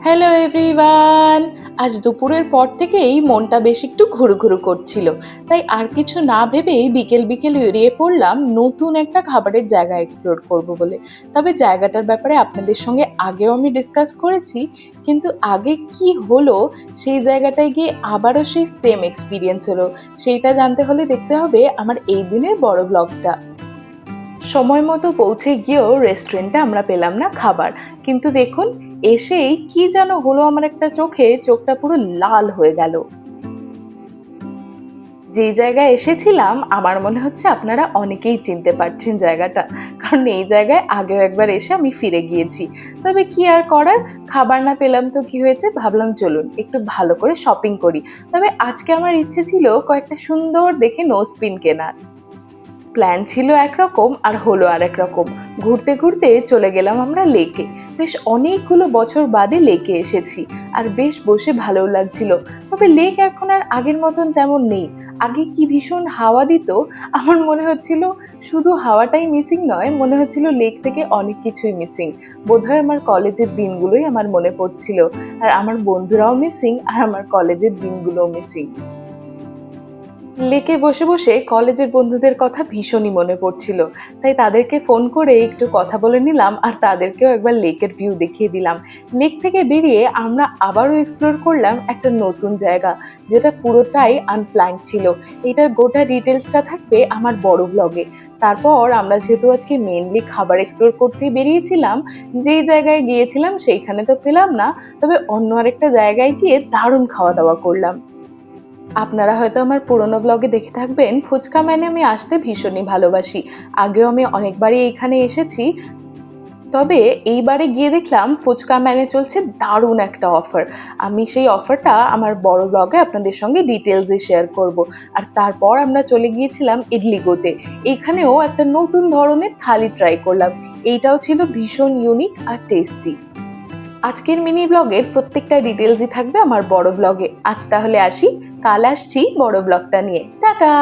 Hello everyone. আজ দুপুরের পর থেকেই মনটা বেশ একটু ঘুরু ঘুরু করছিল, তাই আর কিছু না ভেবেই বিকেল বিকেল বেরিয়ে পড়লাম নতুন একটা খাবারের জায়গা এক্সপ্লোর করব বলে। তবে জায়গাটার ব্যাপারে আপনাদের সঙ্গে আগেও আমি ডিসকাস করেছি, কিন্তু আগে কি হলো সেই জায়গাটায় গিয়ে আবারও সেই সেম এক্সপিরিয়েন্স হলো, সেইটা জানতে হলে দেখতে হবে আমার এই দিনের বড় ব্লগটা। সময় মতো পৌঁছে গিয়েও রেস্টুরেন্টে আমরা পেলাম না খাবার, কিন্তু দেখুন এসেই কি যেন হলো আমার একটা চোখটা পুরো লাল হয়ে গেল। যেই জায়গায় এসেছিলাম আমার মনে হচ্ছে আপনারা অনেকেই চিনতে পারছেন জায়গাটা, কারণ এই জায়গায় আগেও একবার এসে আমি ফিরে গিয়েছি। তবে কি আর করার, খাবার না পেলাম তো কি হয়েছে, ভাবলাম চলুন একটু ভালো করে শপিং করি। তবে আজকে আমার ইচ্ছে ছিল কয়েকটা সুন্দর দেখে নোজপিন কেনার। প্ল্যান ছিল একরকম আর হলো আরেক রকম। ঘুরতে ঘুরতে চলে গেলাম আমরা লেকে। বেশ অনেকগুলো বছর বাদে লেকে এসেছি, আর বেশ বসে ভালো লাগছিল। তবে লেক এখন আর আগের মতন তেমন নেই। আগে কি ভীষণ হাওয়া দিত, আমার মনে হচ্ছিল শুধু হাওয়াটাই মিসিং নয়, মনে হচ্ছিল লেক থেকে অনেক কিছুই মিসিং। বোধহয় আমার কলেজের দিনগুলোই আমার মনে পড়ছিল, আর আমার বন্ধুরাও মিসিং, আর আমার কলেজের দিনগুলোও মিসিং। লেকে বসে বসে কলেজের বন্ধুদের কথা ভীষণই মনে পড়ছিল, তাই তাদেরকে ফোন করে একটু কথা বলে নিলাম, আর তাদেরকেও একবার লেকের ভিউ দেখিয়ে দিলাম। লেক থেকে বেরিয়ে আমরা আবারও এক্সপ্লোর করলাম একটা নতুন জায়গা, যেটা পুরোটাই আনপ্ল্যান্ড ছিল। এটার গোটা ডিটেলসটা থাকবে আমার বড় ব্লগে। তারপর আমরা যেহেতু আজকে মেইনলি খাবার এক্সপ্লোর করতে বেরিয়েছিলাম, যেই জায়গায় গিয়েছিলাম সেইখানে তো পেলাম না, তবে অন্য আরেকটা জায়গায় গিয়ে দারুণ খাওয়া দাওয়া করলাম। আপনারা হয়তো আমার পুরোনো ব্লগে দেখে থাকবেন, ফুচকা ম্যানে আমি আসতে ভীষণই ভালোবাসি। আগেও আমি অনেকবারই এইখানে এসেছি, তবে এইবারে গিয়ে দেখলাম ফুচকা ম্যানে চলছে দারুণ একটা অফার। আমি সেই অফারটা আমার বড় ব্লগে আপনাদের সঙ্গে ডিটেলসে শেয়ার করব। আর তারপর আমরা চলে গিয়েছিলাম ইডলিগোতে। এইখানেও একটা নতুন ধরনের থালি ট্রাই করলাম। এইটাও ছিল ভীষণ ইউনিক আর টেস্টি। আজকের মিনি ব্লগের প্রত্যেকটা ডিটেলসই থাকবে আমার বড় ব্লগে। আজ তাহলে আসি, কাল আসছি বড় ব্লগটা নিয়ে। টাটা।